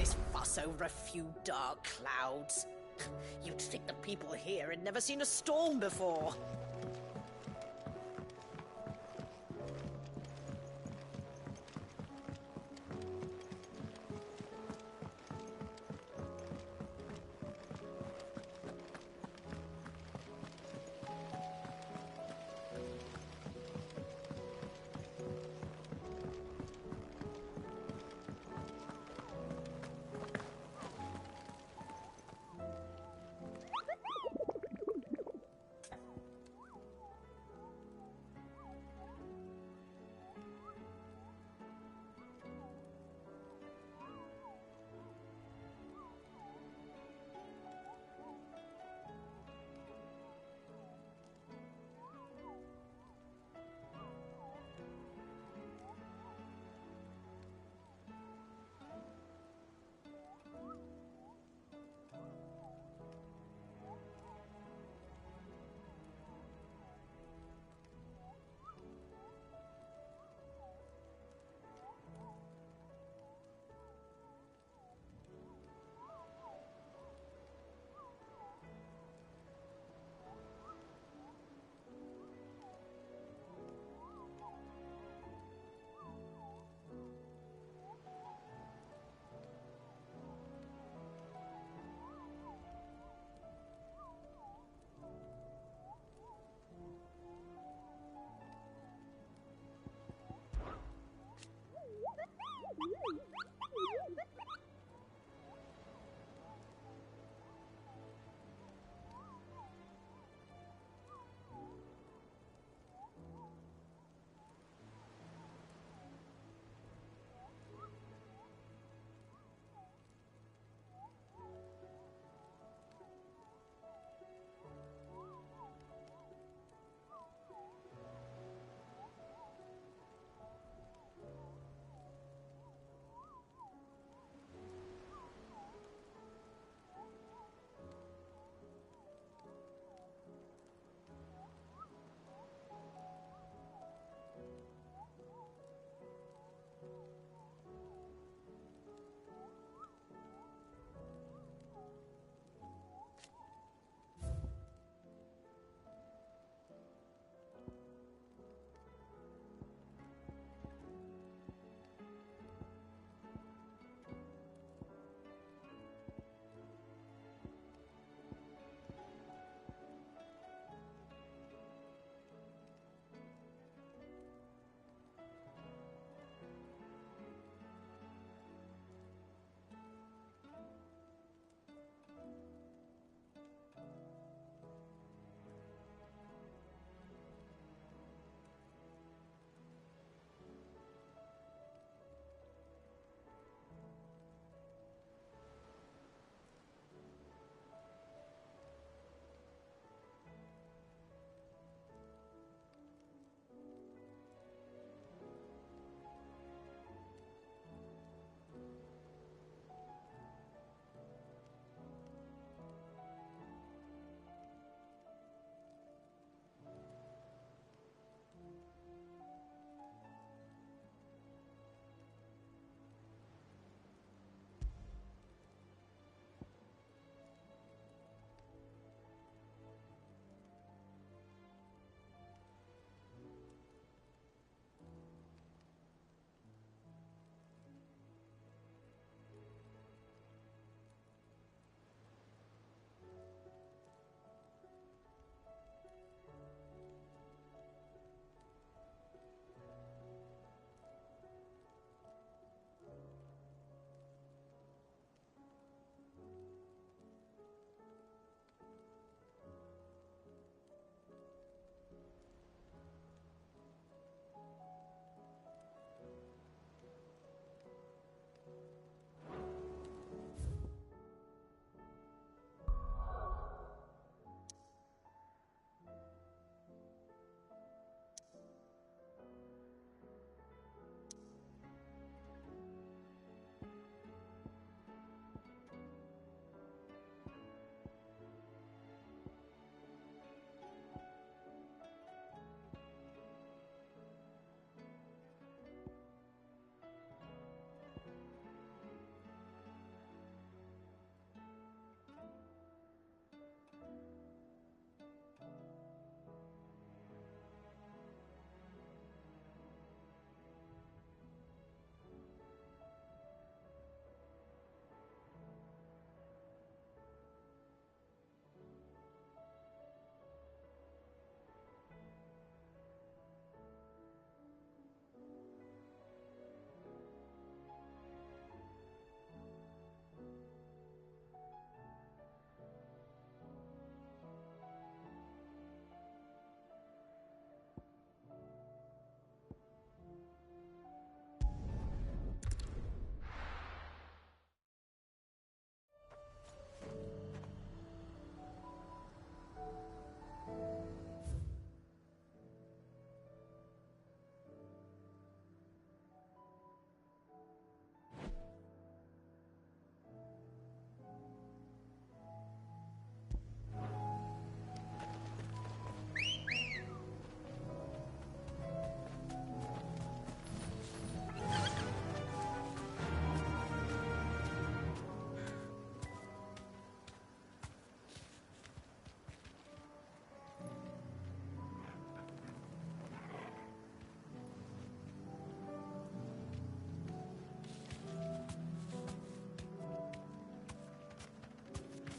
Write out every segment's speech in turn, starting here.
this fuss over a few dark clouds? You'd think the people here had never seen a storm before.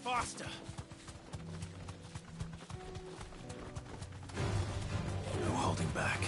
Faster! No holding back.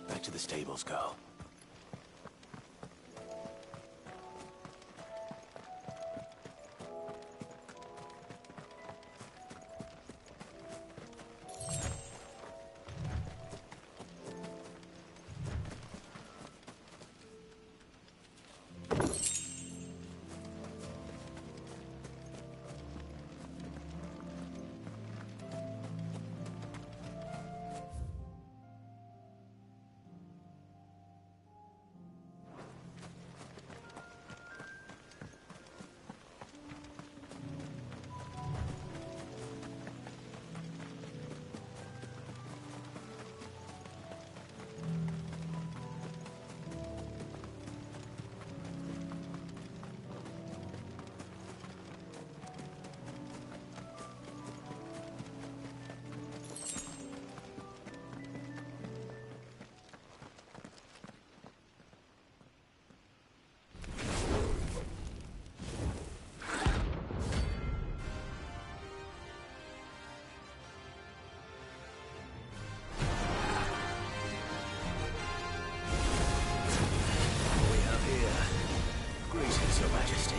Back to the stables, girl. Greetings, Your Majesty.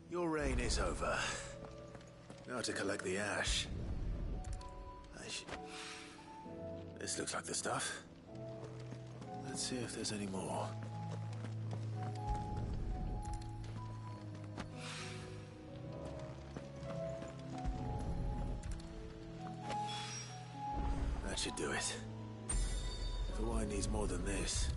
Your reign is over. Now to collect the ash. This looks like the stuff. Let's see if there's any more. That should do it. The wine needs more than this.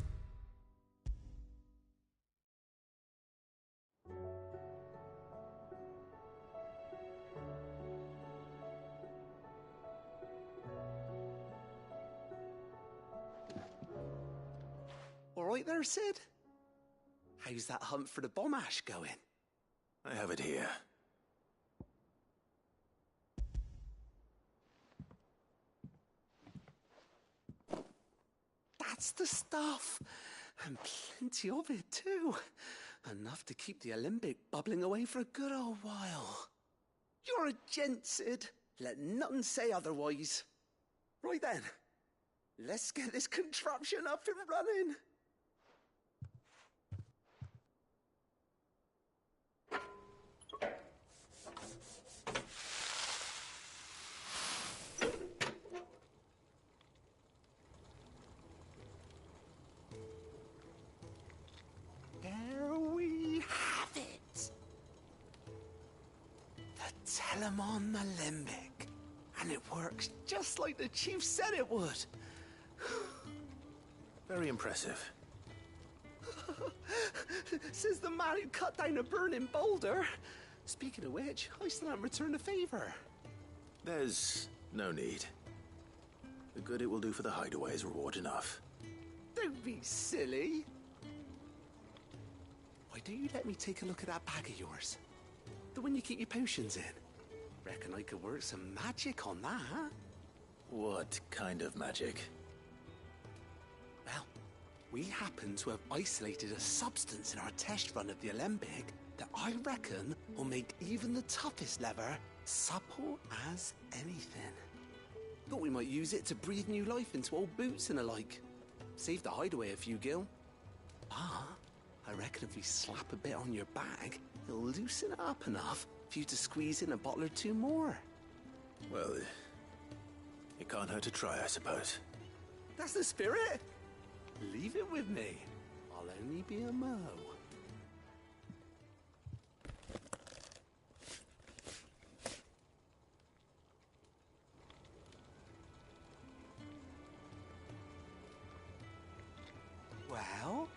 All right there, Sid? How's that hunt for the bomb ash going? I have it here. That's the stuff. And plenty of it, too. Enough to keep the Olympic bubbling away for a good old while. You're a gent, Sid. Let none say otherwise. Right then, let's get this contraption up and running. There we have it. The Telemon Alembic. And it works just like the chief said it would. Very impressive. Says the man who cut down a burning boulder. Speaking of which, I still haven't returned the favor. There's no need. The good it will do for the hideaway is reward enough. Don't be silly. Why don't you let me take a look at that bag of yours? The one you keep your potions in. Reckon I could work some magic on that. What kind of magic? Well, we happen to have isolated a substance in our test run of the Alembic that I reckon will make even the toughest lever supple as anything. Thought we might use it to breathe new life into old boots and the like. Save the hideaway a few gil. Ah, I reckon if we slap a bit on your bag, it'll loosen it up enough for you to squeeze in a bottle or two more. Well, it can't hurt to try, I suppose. That's the spirit. Leave it with me. I'll only be a mo. Well,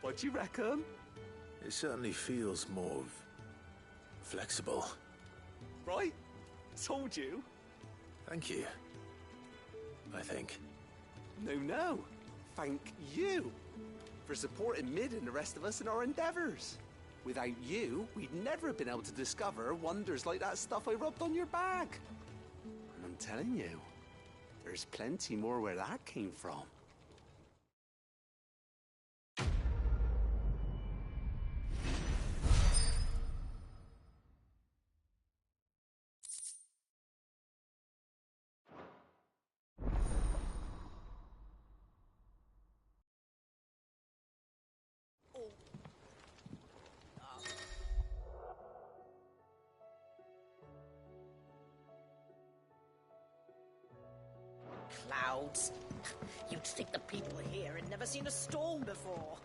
what do you reckon? It certainly feels more flexible. Right? Told you. Thank you. I think. No. Thank you for supporting Mid and the rest of us in our endeavors. Without you, we'd never have been able to discover wonders like that stuff I rubbed on your bag. And I'm telling you, there's plenty more where that came from. Clouds. You'd think the people here had never seen a storm before.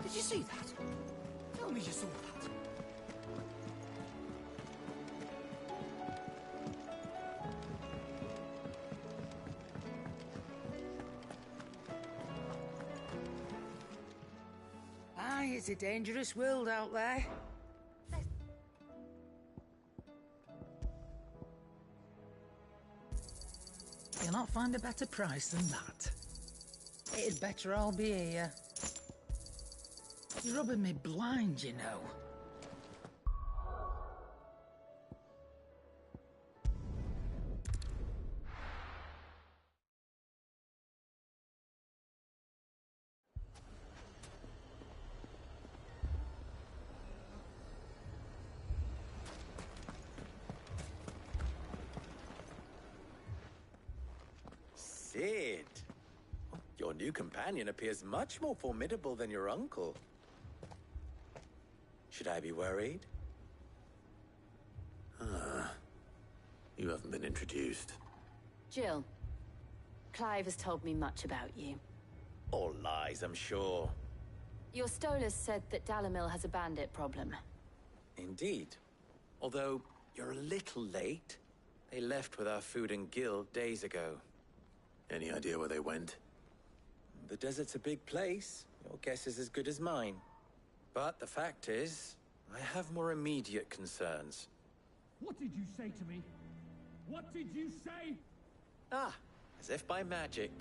Did you see that? Tell me you saw that. Aye, it's a dangerous world out there. You'll not find a better price than that. It'd better all be here. You're rubbing me blind, you know. Sid, your new companion appears much more formidable than your uncle. Should I be worried? You haven't been introduced. Jill, Clive has told me much about you. All lies, I'm sure. Your Stolas said that Dalamil has a bandit problem. Indeed. Although, you're a little late. They left with our food and guild days ago. Any idea where they went? The desert's a big place. Your guess is as good as mine. But the fact is, I have more immediate concerns. What did you say to me? What did you say? Ah, as if by magic.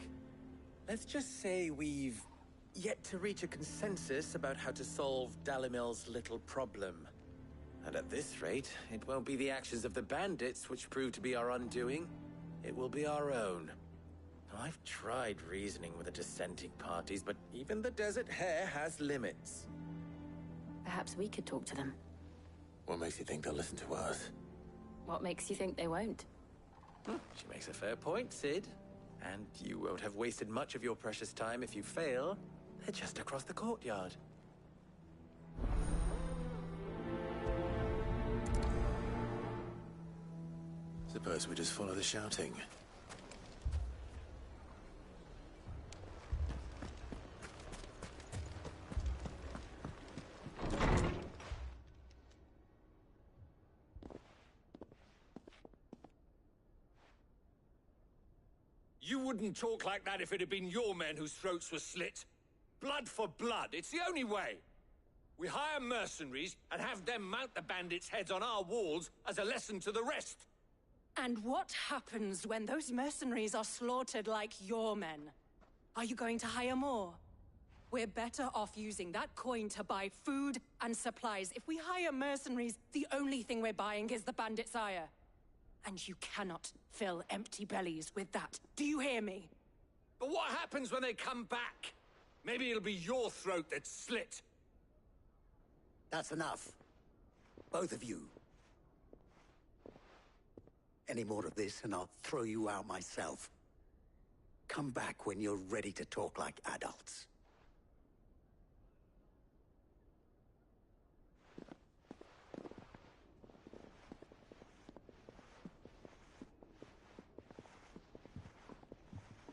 Let's just say we've yet to reach a consensus about how to solve Dalimil's little problem. And at this rate, it won't be the actions of the bandits which prove to be our undoing. It will be our own. Now, I've tried reasoning with the dissenting parties, but even the Desert Hare has limits. Perhaps we could talk to them. What makes you think they'll listen to us? What makes you think they won't? She makes a fair point, Sid. And you won't have wasted much of your precious time if you fail. They're just across the courtyard. Suppose we just follow the shouting. You wouldn't talk like that if it had been your men whose throats were slit. Blood for blood, it's the only way. We hire mercenaries and have them mount the bandits' heads on our walls as a lesson to the rest. And what happens when those mercenaries are slaughtered like your men? Are you going to hire more? We're better off using that coin to buy food and supplies. If we hire mercenaries, the only thing we're buying is the bandits' ire. And you cannot fill empty bellies with that. Do you hear me? But what happens when they come back? Maybe it'll be your throat that's slit. That's enough. Both of you. Any more of this and I'll throw you out myself. Come back when you're ready to talk like adults.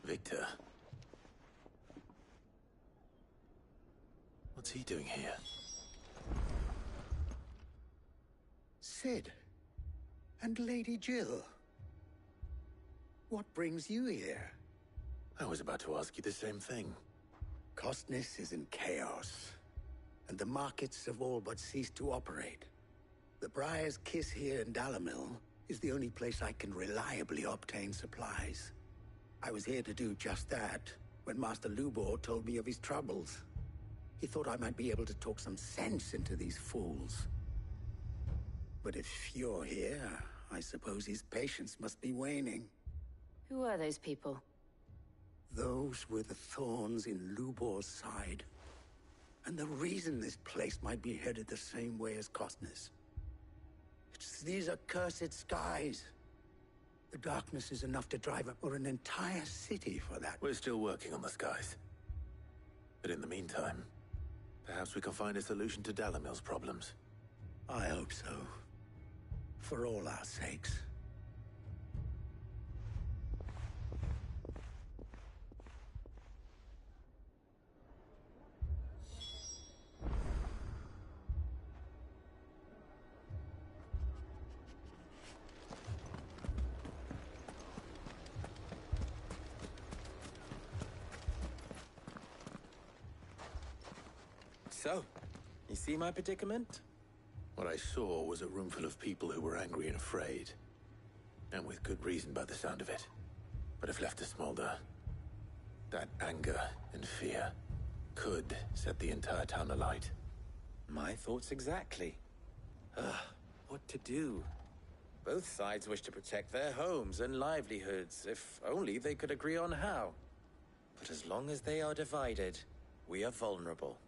Victor. What's he doing here? Sid. And Lady Jill. What brings you here? I was about to ask you the same thing. Costness is in chaos, and the markets have all but ceased to operate. The Briar's Kiss here in Dalimil is the only place I can reliably obtain supplies. I was here to do just that when Master Lubor told me of his troubles. He thought I might be able to talk some sense into these fools. But if you're here, I suppose his patience must be waning. Who are those people? Those were the thorns in Lubor's side. And the reason this place might be headed the same way as Costness. It's these accursed skies. The darkness is enough to drive up an entire city for that. We're still working on the skies. But in the meantime, perhaps we can find a solution to Dalimil's problems. I hope so. For all our sakes. So, you see my predicament? What I saw was a room full of people who were angry and afraid. And with good reason by the sound of it. But if left to smolder, that anger and fear could set the entire town alight. My thoughts exactly. What to do? Both sides wish to protect their homes and livelihoods, if only they could agree on how. But as long as they are divided, we are vulnerable.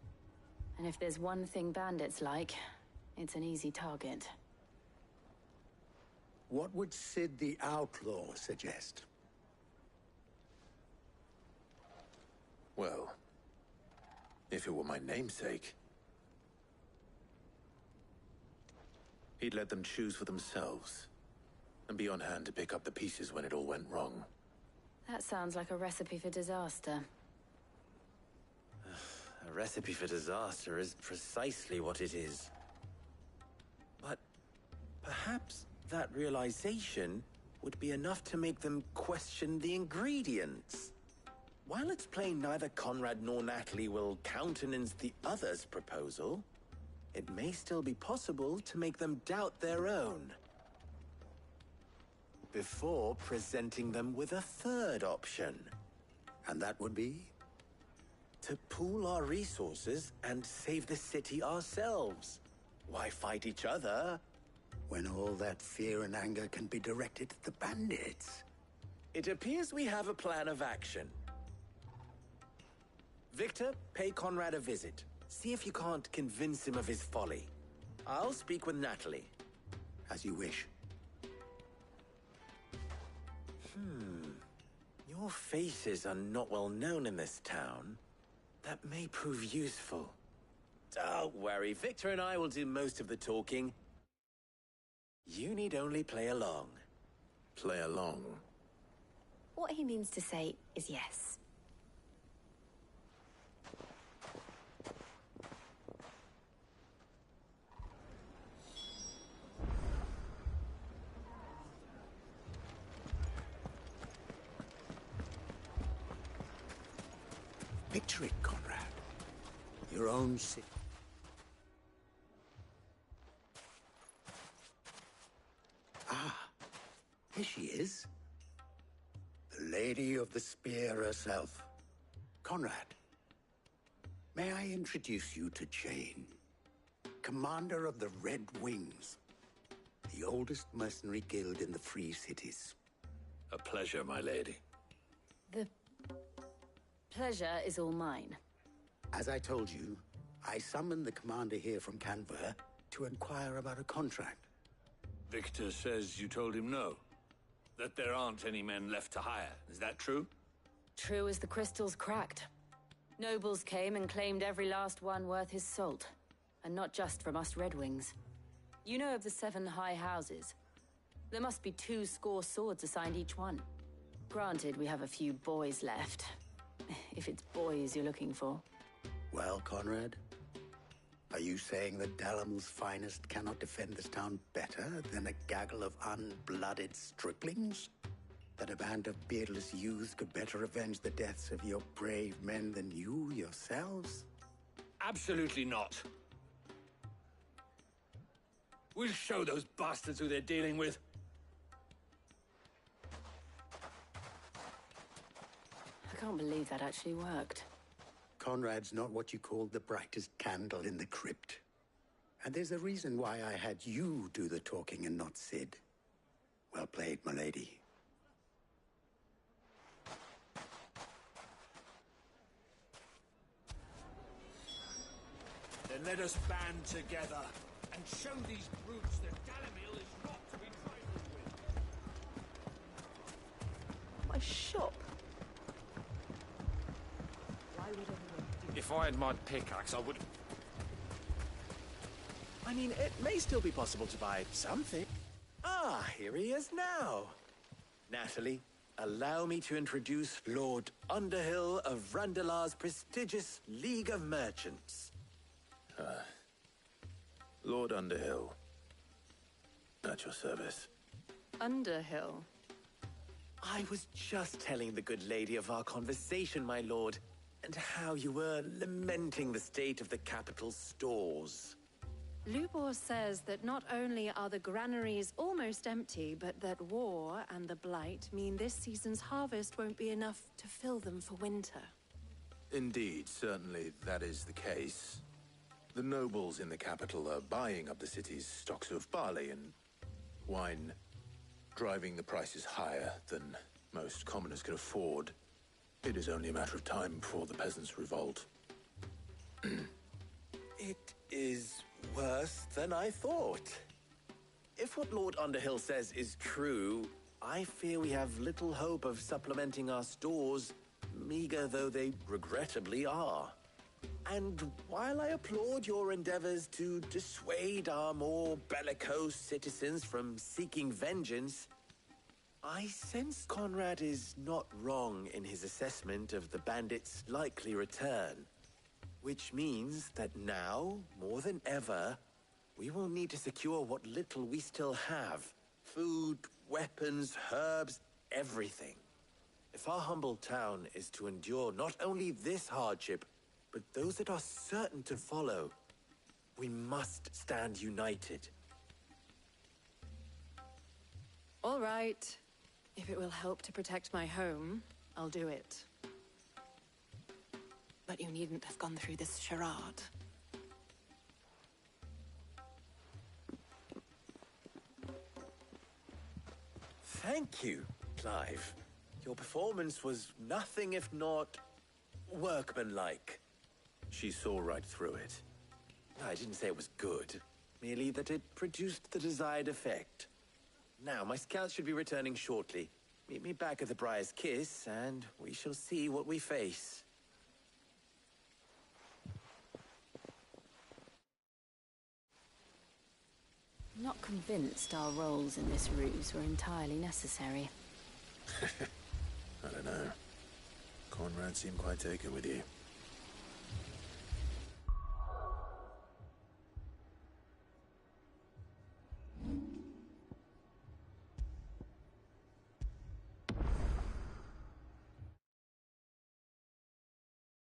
And if there's one thing bandits like, it's an easy target. What would Sid the Outlaw suggest? Well, if it were my namesake, he'd let them choose for themselves and be on hand to pick up the pieces when it all went wrong. That sounds like a recipe for disaster. A recipe for disaster is precisely what it is. But perhaps that realization would be enough to make them question the ingredients. while it's plain neither Conrad nor Natalie will countenance the other's proposal, it may still be possible to make them doubt their own before presenting them with a third option. And that would be? To pool our resources and save the city ourselves. Why fight each other when all that fear and anger can be directed at the bandits? It appears we have a plan of action. Victor, pay Conrad a visit. See if you can't convince him of his folly. I'll speak with Natalie. As you wish. Your faces are not well known in this town. That may prove useful. Don't worry, Victor and I will do most of the talking. You need only play along. Play along? What he means to say is yes. Picture it, Conrad. Your own city. Ah, here she is. The Lady of the Spear herself. Conrad, may I introduce you to Jane, commander of the Red Wings, the oldest mercenary guild in the Free Cities. A pleasure, my lady. The pleasure is all mine. As I told you, I summoned the commander here from Canberra to inquire about a contract. Victor says you told him no. That there aren't any men left to hire. Is that true? True as the crystals cracked. Nobles came and claimed every last one worth his salt. And not just from us Red Wings. You know of the 7 high houses. There must be 2 swords assigned each one. Granted, we have a few boys left. If it's boys you're looking for. Well, Conrad, are you saying that Dalamil's finest cannot defend this town better than a gaggle of unblooded striplings? That a band of beardless youths could better avenge the deaths of your brave men than you yourselves? Absolutely not. We'll show those bastards who they're dealing with. I can't believe that actually worked. Conrad's not what you call the brightest candle in the crypt. And there's a reason why I had you do the talking and not Sid. Well played, my lady. Then let us band together and show these brutes that Dalamil is not to be trifled with. My shop. If I had my pickaxe, I would... I mean, it may still be possible to buy something. Ah, here he is now. Natalie, allow me to introduce Lord Underhill of Randalar's prestigious League of Merchants. Lord Underhill. At your service. Underhill. I was just telling the good lady of our conversation, my lord, and how you were lamenting the state of the capital's stores. Lubor says that not only are the granaries almost empty, but that war and the Blight mean this season's harvest won't be enough to fill them for winter. Indeed, certainly that is the case. The nobles in the capital are buying up the city's stocks of barley and wine, driving the prices higher than most commoners can afford. It is only a matter of time before the peasants revolt. It is worse than I thought. If what Lord Underhill says is true, I fear we have little hope of supplementing our stores, meager though they regrettably are. And while I applaud your endeavors to dissuade our more bellicose citizens from seeking vengeance, I sense Conrad is not wrong in his assessment of the bandits' likely return. Which means that now, more than ever, we will need to secure what little we still have. Food, weapons, herbs, everything. If our humble town is to endure not only this hardship, but those that are certain to follow, we must stand united. All right. If it will help to protect my home, I'll do it. But you needn't have gone through this charade. Thank you, Clive. Your performance was nothing if not workmanlike. She saw right through it. I didn't say it was good, merely that it produced the desired effect. Now, my scouts should be returning shortly. Meet me back at the Briar's Kiss, and we shall see what we face. I'm not convinced our roles in this ruse were entirely necessary. I don't know. Conrad seemed quite taken with you.